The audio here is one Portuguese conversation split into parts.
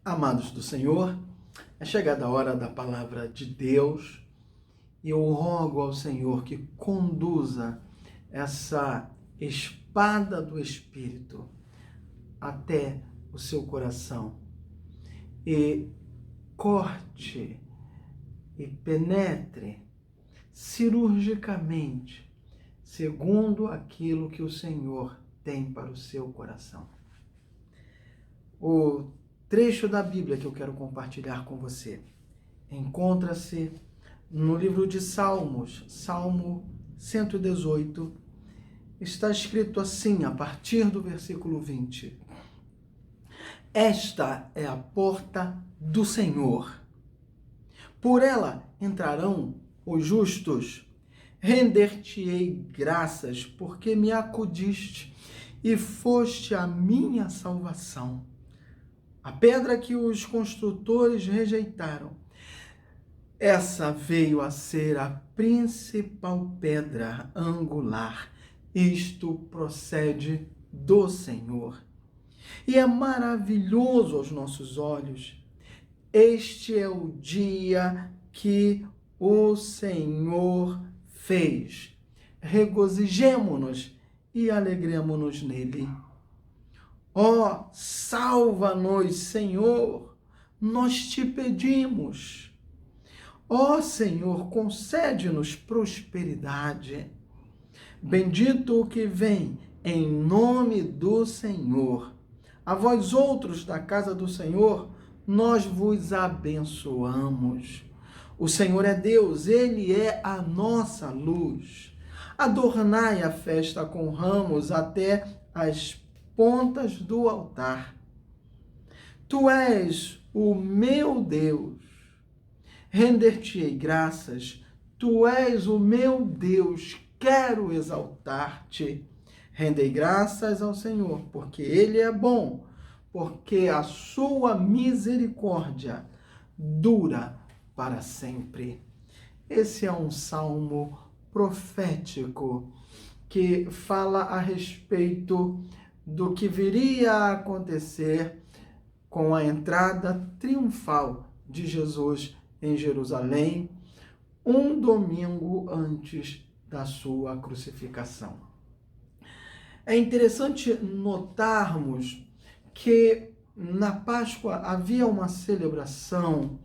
Amados do Senhor, é chegada a hora da palavra de Deus e eu rogo ao Senhor que conduza essa espada do Espírito até o seu coração e corte e penetre cirurgicamente segundo aquilo que o Senhor tem para o seu coração. O trecho da Bíblia que eu quero compartilhar com você encontra-se no livro de Salmos, Salmo 118. Está escrito assim, a partir do versículo 20. Esta é a porta do Senhor. Por ela entrarão os justos. Render-te-ei graças, porque me acudiste e foste a minha salvação. A pedra que os construtores rejeitaram, essa veio a ser a principal pedra angular. Isto procede do Senhor. E é maravilhoso aos nossos olhos. Este é o dia que o Senhor fez. Regozijemo-nos e alegremo-nos nele. Ó, salva-nos, Senhor, nós te pedimos. Ó, Senhor, concede-nos prosperidade. Bendito o que vem em nome do Senhor. A vós outros da casa do Senhor, nós vos abençoamos. O Senhor é Deus, Ele é a nossa luz. Adornai a festa com ramos até as pontas do altar. Tu és o meu Deus. Render-te-ei graças. Tu és o meu Deus. Quero exaltar-te. Rendei graças ao Senhor, porque Ele é bom, porque a sua misericórdia dura para sempre. Esse é um salmo profético que fala a respeito do que viria a acontecer com a entrada triunfal de Jesus em Jerusalém, um domingo antes da sua crucificação. É interessante notarmos que na Páscoa havia uma celebração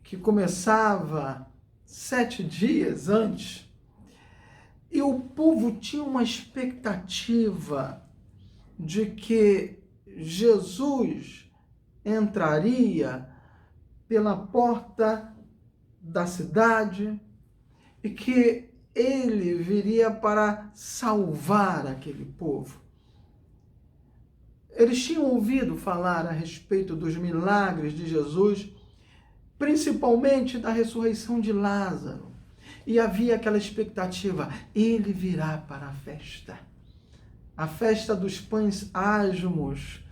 que começava 7 dias antes e o povo tinha uma expectativa de que Jesus entraria pela porta da cidade e que ele viria para salvar aquele povo. Eles tinham ouvido falar a respeito dos milagres de Jesus, principalmente da ressurreição de Lázaro. E havia aquela expectativa, ele virá para a festa dos pães asmos,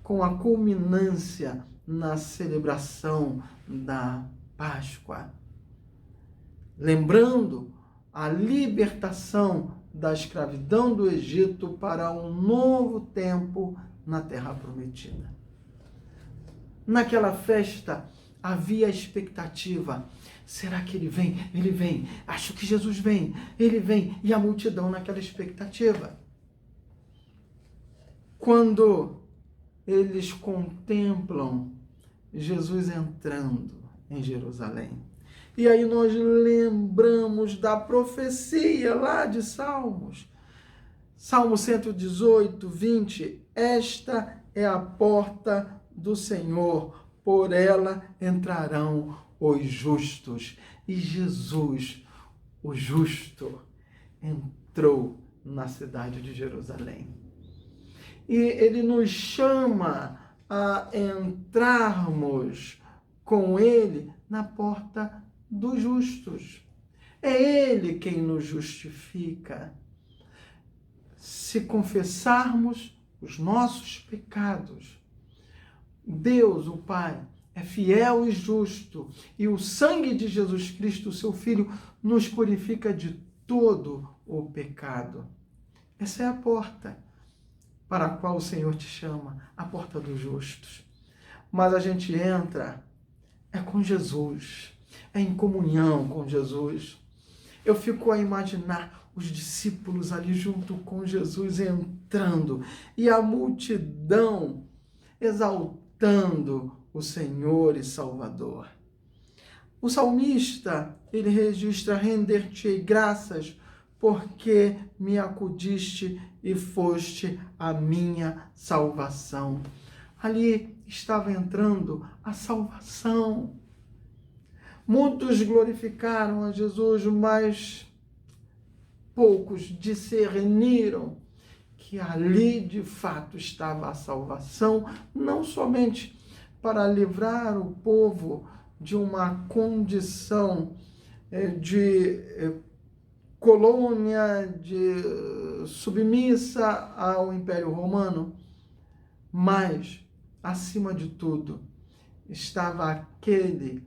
com a culminância na celebração da Páscoa. Lembrando a libertação da escravidão do Egito para um novo tempo na Terra Prometida. Naquela festa havia expectativa. Será que ele vem? Ele vem. Acho que Jesus vem. Ele vem. E a multidão naquela expectativa. Quando eles contemplam Jesus entrando em Jerusalém, e aí nós lembramos da profecia lá de Salmos. Salmo 118, 20. Esta é a porta do Senhor, por ela entrarão os justos. E Jesus, o justo, entrou na cidade de Jerusalém. E ele nos chama a entrarmos com ele na porta dos justos. É ele quem nos justifica. Se confessarmos os nossos pecados, Deus, o Pai, é fiel e justo, e o sangue de Jesus Cristo, seu Filho, nos purifica de todo o pecado. Essa é a porta para a qual o Senhor te chama, a porta dos justos. mas a gente entra com Jesus, é em comunhão com Jesus. Eu fico a imaginar os discípulos ali junto com Jesus entrando e a multidão exaltando o Senhor e Salvador. O salmista, ele registra: render-te-ei graças, porque me acudiste e foste a minha salvação. Ali estava entrando a salvação. Muitos glorificaram a Jesus, mas poucos discerniram que ali de fato estava a salvação, não somente para livrar o povo de uma condição de colônia, de submissa ao Império Romano, mas, acima de tudo, estava aquele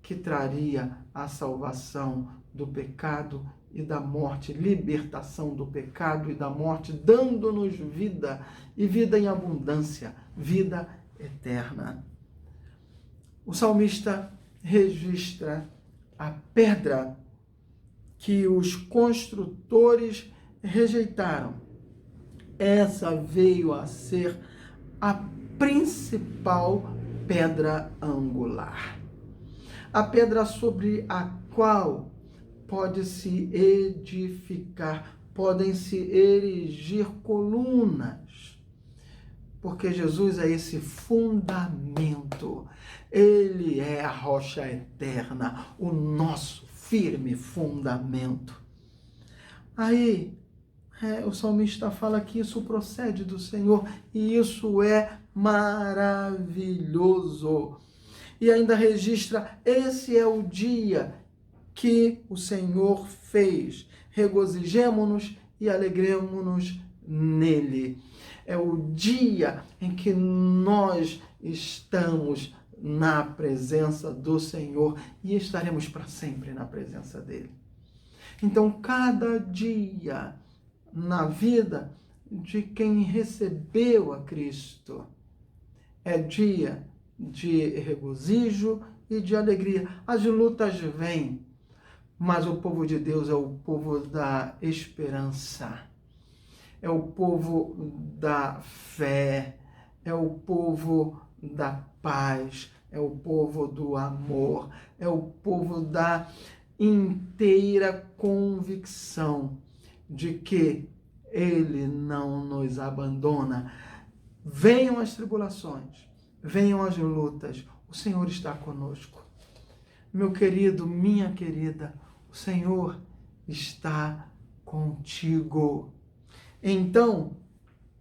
que traria a salvação do pecado e da morte, libertação do pecado e da morte, dando-nos vida, e vida em abundância, vida eterna. O salmista registra a pedra que os construtores rejeitaram. Essa veio a ser a principal pedra angular. A pedra sobre a qual pode-se edificar, podem-se erigir colunas, porque Jesus é esse fundamento. Ele é a rocha eterna, o nosso firme fundamento. Aí, o salmista fala que isso procede do Senhor, e isso é maravilhoso. E ainda registra: esse é o dia que o Senhor fez. Regozijemo-nos e alegremo-nos nele. É o dia em que nós estamos na presença do Senhor e estaremos para sempre na presença dele. Então, cada dia na vida de quem recebeu a Cristo é dia de regozijo e de alegria. As lutas vêm, mas o povo de Deus é o povo da esperança, é o povo da fé, é o povo da paz, é o povo do amor, é o povo da inteira convicção de que Ele não nos abandona. Venham as tribulações, venham as lutas, o Senhor está conosco. Meu querido, minha querida, o Senhor está contigo. Então,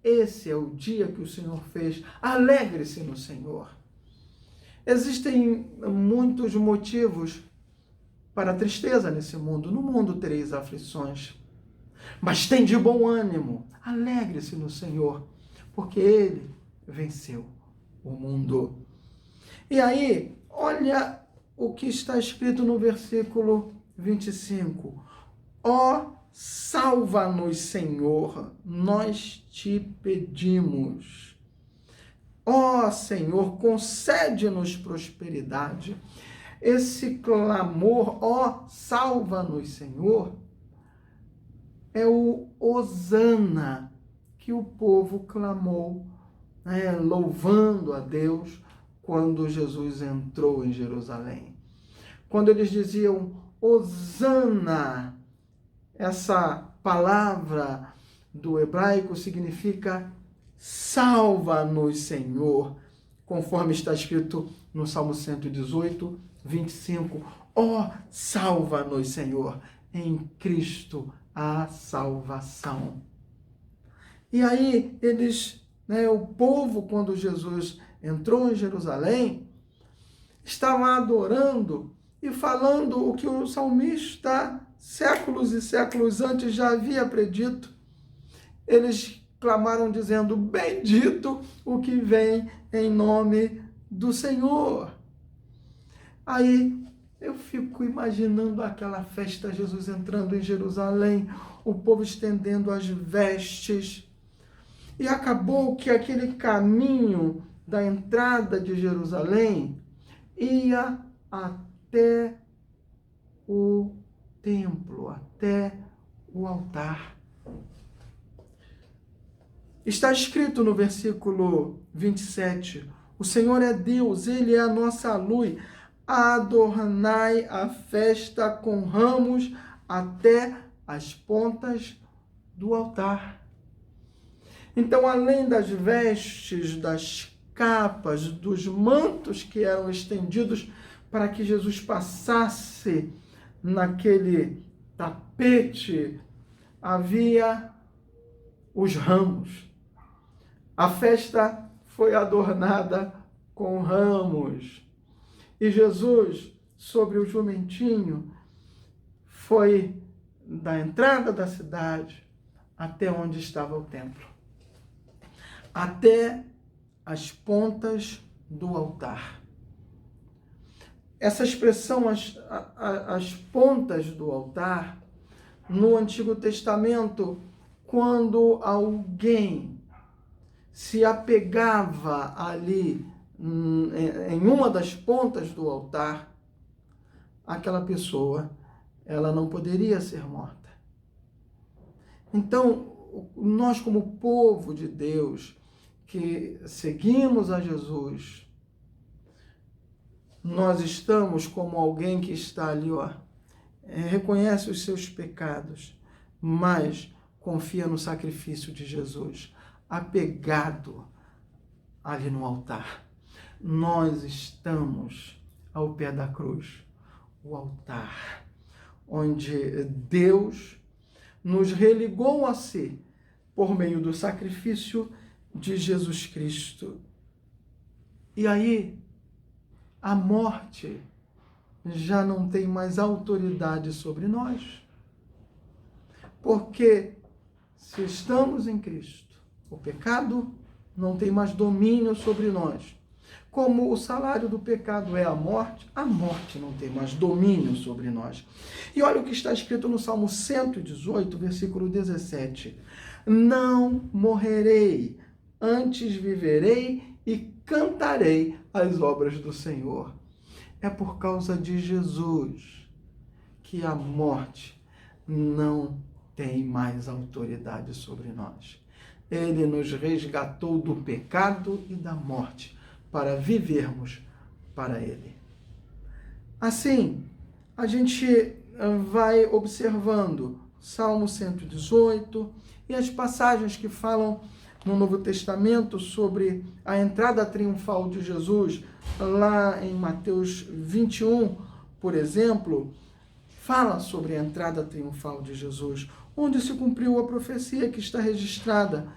esse é o dia que o Senhor fez. Alegre-se no Senhor. Existem muitos motivos para a tristeza nesse mundo. No mundo tereis aflições, mas tem de bom ânimo. Alegre-se no Senhor, porque Ele venceu o mundo. E aí, olha o que está escrito no versículo 25. Ó, salva-nos, Senhor, nós te pedimos. Ó, Senhor, concede-nos prosperidade. Esse clamor, ó, salva-nos, Senhor, é o hosana que o povo clamou, louvando a Deus quando Jesus entrou em Jerusalém. Quando eles diziam hosana, essa palavra do hebraico significa salva-nos, Senhor, conforme está escrito no Salmo 118, 25. Ó, salva-nos, Senhor, em Cristo a salvação. E aí eles, o povo, quando Jesus entrou em Jerusalém, estava adorando e falando o que o salmista, séculos e séculos antes, já havia predito. Eles clamaram dizendo: bendito o que vem em nome do Senhor. Aí eu fico imaginando aquela festa, Jesus entrando em Jerusalém, o povo estendendo as vestes. E acabou que aquele caminho da entrada de Jerusalém ia até o templo, até o altar. Está escrito no versículo 27, o Senhor é Deus, Ele é a nossa luz, adornai a festa com ramos até as pontas do altar. Então, além das vestes, das capas, dos mantos que eram estendidos para que Jesus passasse naquele tapete, havia os ramos. A festa foi adornada com ramos. E Jesus, sobre o jumentinho, foi da entrada da cidade até onde estava o templo, até as pontas do altar. Essa expressão, as pontas do altar, no Antigo Testamento, quando alguém se apegava ali em uma das pontas do altar, aquela pessoa, ela não poderia ser morta. Então, nós como povo de Deus, que seguimos a Jesus, nós estamos como alguém que está ali, reconhece os seus pecados, mas confia no sacrifício de Jesus, apegado ali no altar. Nós estamos ao pé da cruz, o altar, onde Deus nos religou a si por meio do sacrifício de Jesus Cristo. E aí, a morte já não tem mais autoridade sobre nós. Porque se estamos em Cristo, o pecado não tem mais domínio sobre nós. Como o salário do pecado é a morte não tem mais domínio sobre nós. E olha o que está escrito no Salmo 118, versículo 17. Não morrerei, antes viverei e cantarei as obras do Senhor. É por causa de Jesus que a morte não tem mais autoridade sobre nós. Ele nos resgatou do pecado e da morte para vivermos para Ele. Assim, a gente vai observando Salmo 118 e as passagens que falam no Novo Testamento sobre a entrada triunfal de Jesus, lá em Mateus 21, por exemplo, fala sobre a entrada triunfal de Jesus, onde se cumpriu a profecia que está registrada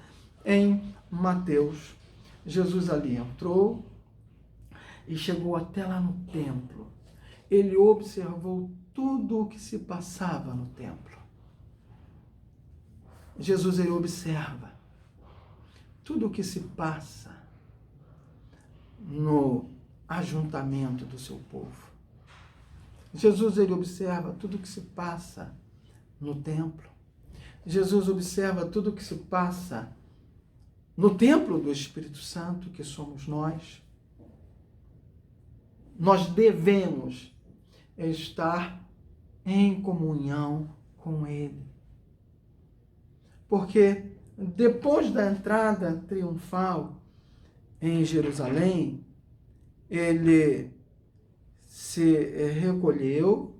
em Mateus. Jesus ali entrou e chegou até lá no templo. Ele observou tudo o que se passava no templo. Jesus, ele observa tudo o que se passa no ajuntamento do seu povo. Jesus, ele observa tudo o que se passa no templo. Jesus observa tudo o que se passa no templo do Espírito Santo, que somos nós. Nós devemos estar em comunhão com Ele. Porque depois da entrada triunfal em Jerusalém, Ele se recolheu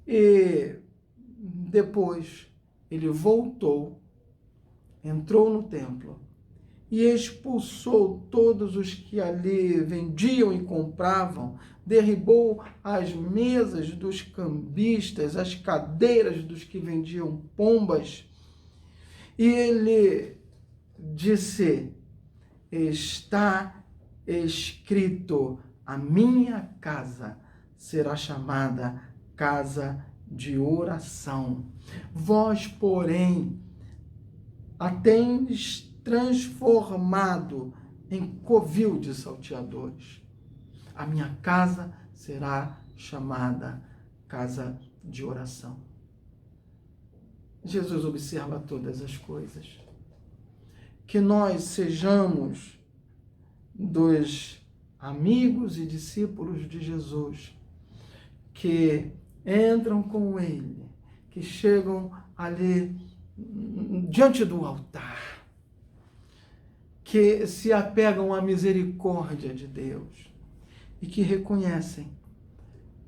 e depois ele voltou, entrou no templo e expulsou todos os que ali vendiam e compravam, derribou as mesas dos cambistas, as cadeiras dos que vendiam pombas, e ele disse: está escrito, a minha casa será chamada casa de oração. Vós, porém, a tendes transformado em covil de salteadores. A minha casa será chamada casa de oração. Jesus observa todas as coisas. Que nós sejamos dos amigos e discípulos de Jesus que entram com ele, que chegam ali diante do altar, que se apegam à misericórdia de Deus e que reconhecem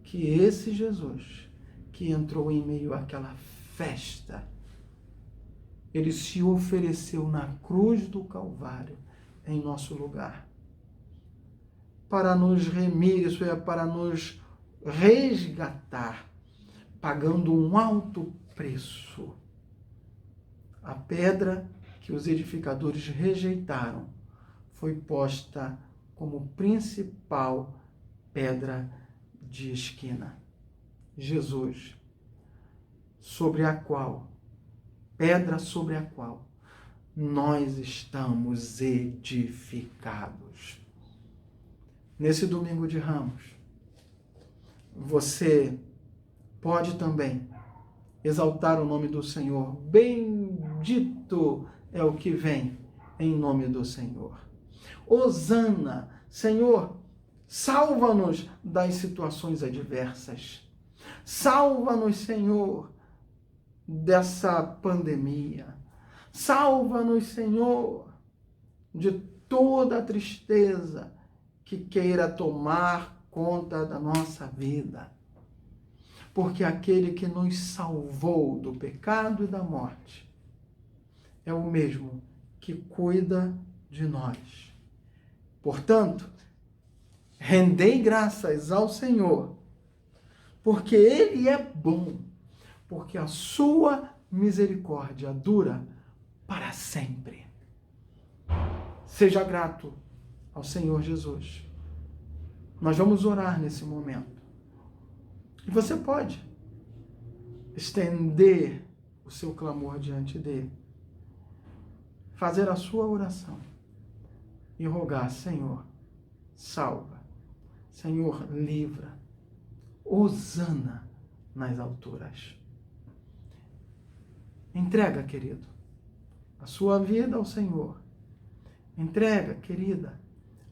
que esse Jesus que entrou em meio àquela festa, ele se ofereceu na cruz do Calvário em nosso lugar, para nos remir, isso é, para nos resgatar, pagando um alto preço. A pedra que os edificadores rejeitaram foi posta como principal pedra de esquina. Jesus, pedra sobre a qual nós estamos edificados. Nesse domingo de Ramos, você pode também exaltar o nome do Senhor. Bendito é o que vem em nome do Senhor. Hosana, Senhor, salva-nos das situações adversas. Salva-nos, Senhor, dessa pandemia. Salva-nos, Senhor, de toda a tristeza que queira tomar conta da nossa vida. Porque aquele que nos salvou do pecado e da morte é o mesmo que cuida de nós. Portanto, rendei graças ao Senhor, porque Ele é bom, porque a sua misericórdia dura para sempre. Seja grato ao Senhor Jesus. Nós vamos orar nesse momento. E você pode estender o seu clamor diante dele, fazer a sua oração e rogar: Senhor, salva, Senhor, livra, hosana nas alturas. Entrega, querido, a sua vida ao Senhor. Entrega, querida,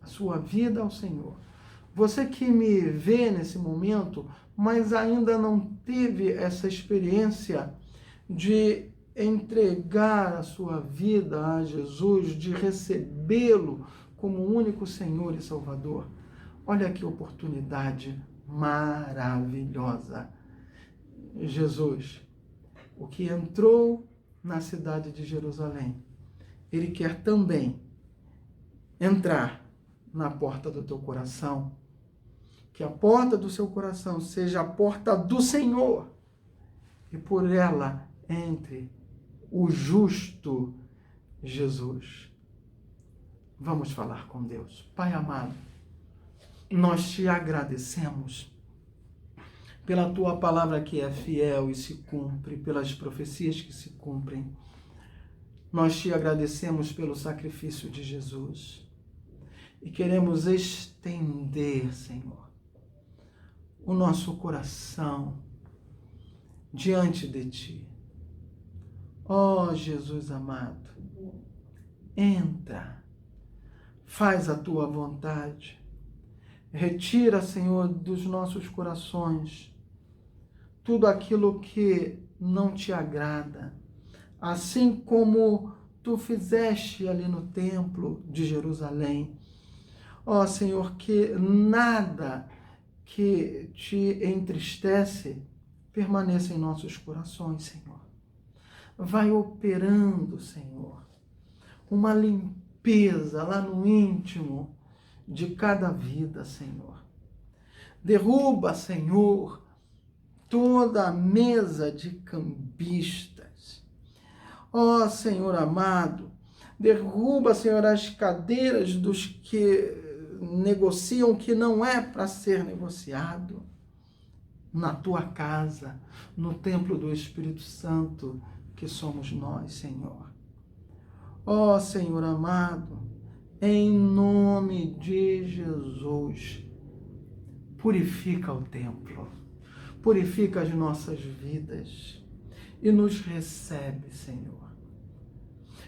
a sua vida ao Senhor. Você que me vê nesse momento, mas ainda não teve essa experiência de entregar a sua vida a Jesus, de recebê-lo como único Senhor e Salvador. Olha que oportunidade maravilhosa. Jesus, o que entrou na cidade de Jerusalém, ele quer também entrar na porta do teu coração. Que a porta do seu coração seja a porta do Senhor e por ela entre o justo Jesus. Vamos falar com Deus. Pai amado, nós te agradecemos pela tua palavra que é fiel e se cumpre, pelas profecias que se cumprem. Nós te agradecemos pelo sacrifício de Jesus e queremos estender, Senhor, o nosso coração diante de ti. Ó Jesus amado, entra, faz a tua vontade, retira, Senhor, dos nossos corações tudo aquilo que não te agrada, assim como tu fizeste ali no templo de Jerusalém. Ó Senhor, que nada que te entristece permaneça em nossos corações, Senhor. Vai operando, Senhor, uma limpeza lá no íntimo de cada vida, Senhor. Derruba, Senhor, toda a mesa de cambistas. Ó Senhor amado, derruba, Senhor, as cadeiras dos que negociam que não é para ser negociado na tua casa, no templo do Espírito Santo, que somos nós, Senhor. Ó Senhor amado, em nome de Jesus, purifica o templo, purifica as nossas vidas e nos recebe, Senhor.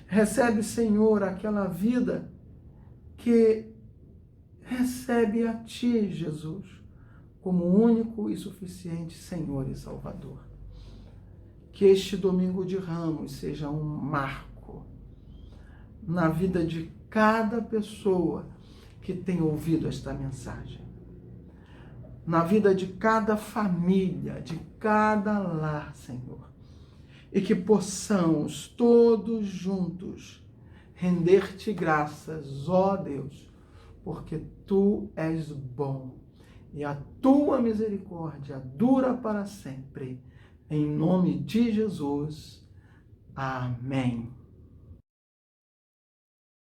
Recebe, Senhor, aquela vida que recebe a Ti, Jesus, como único e suficiente Senhor e Salvador. Que este domingo de Ramos seja um marco na vida de cada pessoa que tem ouvido esta mensagem, na vida de cada família, de cada lar, Senhor, e que possamos todos juntos render-te graças, ó Deus, porque Tu és bom e a Tua misericórdia dura para sempre. Em nome de Jesus. Amém.